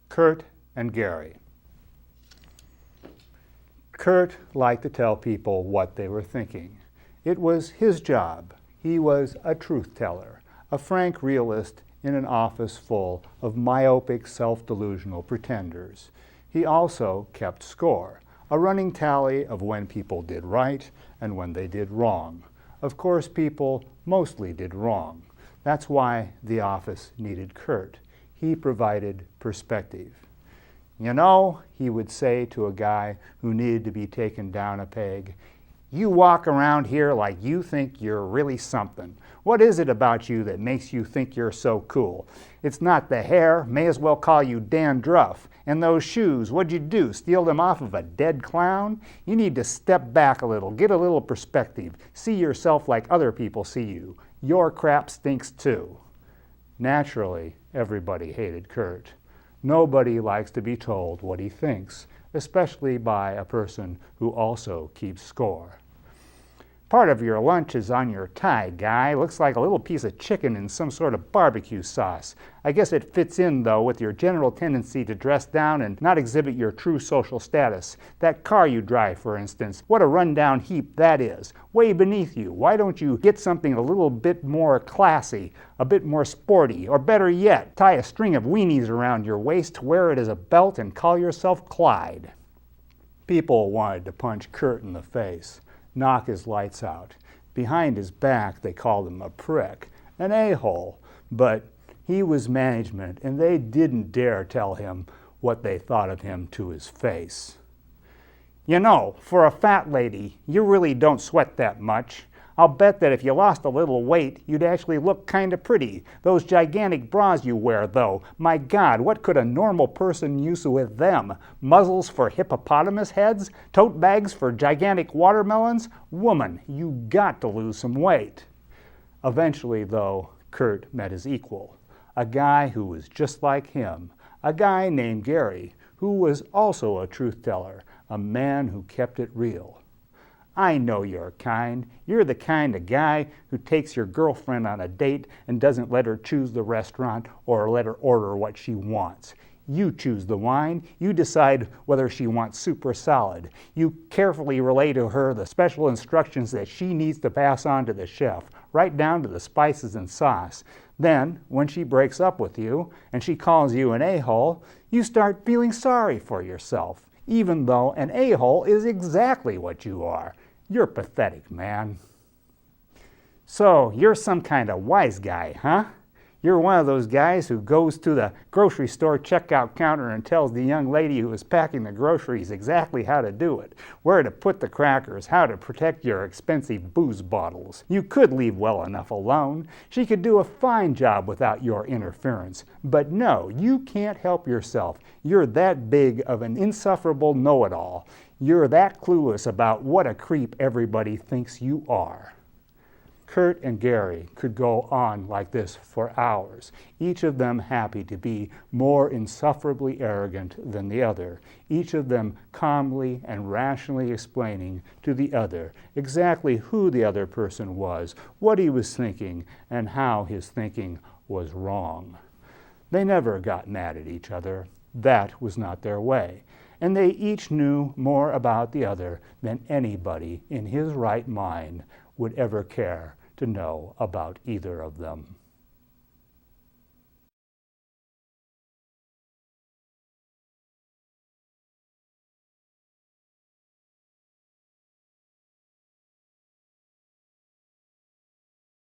Kurt and Gary. Kurt liked to tell people what they were thinking. It was his job. He was a truth teller, a frank realist in an office full of myopic, self-delusional pretenders. He also kept score, a running tally of when people did right and when they did wrong. Of course, people mostly did wrong. That's why the office needed Kurt. He provided perspective. You know, he would say to a guy who needed to be taken down a peg, you walk around here like you think you're really something. What is it about you that makes you think you're so cool? It's not the hair, may as well call you dandruff. And those shoes, what'd you do, steal them off of a dead clown? You need to step back a little, get a little perspective, see yourself like other people see you. Your crap stinks too. Naturally, everybody hated Kurt. Nobody likes to be told what he thinks, especially by a person who also keeps score. Part of your lunch is on your tie, guy. Looks like a little piece of chicken in some sort of barbecue sauce. I guess it fits in, though, with your general tendency to dress down and not exhibit your true social status. That car you drive, for instance, what a rundown heap that is. Way beneath you. Why don't you get something a little bit more classy, a bit more sporty, or better yet, tie a string of weenies around your waist, wear it as a belt, and call yourself Clyde? People wanted to punch Kurt in the face, knock his lights out. Behind his back, they called him a prick, an a-hole, but he was management, and they didn't dare tell him what they thought of him to his face. You know, for a fat lady, you really don't sweat that much. I'll bet that if you lost a little weight, you'd actually look kind of pretty. Those gigantic bras you wear, though, my God, what could a normal person use with them? Muzzles for hippopotamus heads? Tote bags for gigantic watermelons? Woman, you got to lose some weight. Eventually, though, Kurt met his equal, a guy who was just like him, a guy named Gary, who was also a truth teller, a man who kept it real. I know your kind. You're the kind of guy who takes your girlfriend on a date and doesn't let her choose the restaurant or let her order what she wants. You choose the wine. You decide whether she wants soup or salad. You carefully relay to her the special instructions that she needs to pass on to the chef, right down to the spices and sauce. Then, when she breaks up with you and she calls you an a-hole, you start feeling sorry for yourself, even though an a-hole is exactly what you are. You're pathetic, man. So, you're some kind of wise guy, huh? You're one of those guys who goes to the grocery store checkout counter and tells the young lady who is packing the groceries exactly how to do it, where to put the crackers, how to protect your expensive booze bottles. You could leave well enough alone. She could do a fine job without your interference. But no, you can't help yourself. You're that big of an insufferable know-it-all. You're that clueless about what a creep everybody thinks you are. Kurt and Gary could go on like this for hours, each of them happy to be more insufferably arrogant than the other, each of them calmly and rationally explaining to the other exactly who the other person was, what he was thinking, and how his thinking was wrong. They never got mad at each other. That was not their way. And they each knew more about the other than anybody in his right mind would ever care to know about either of them.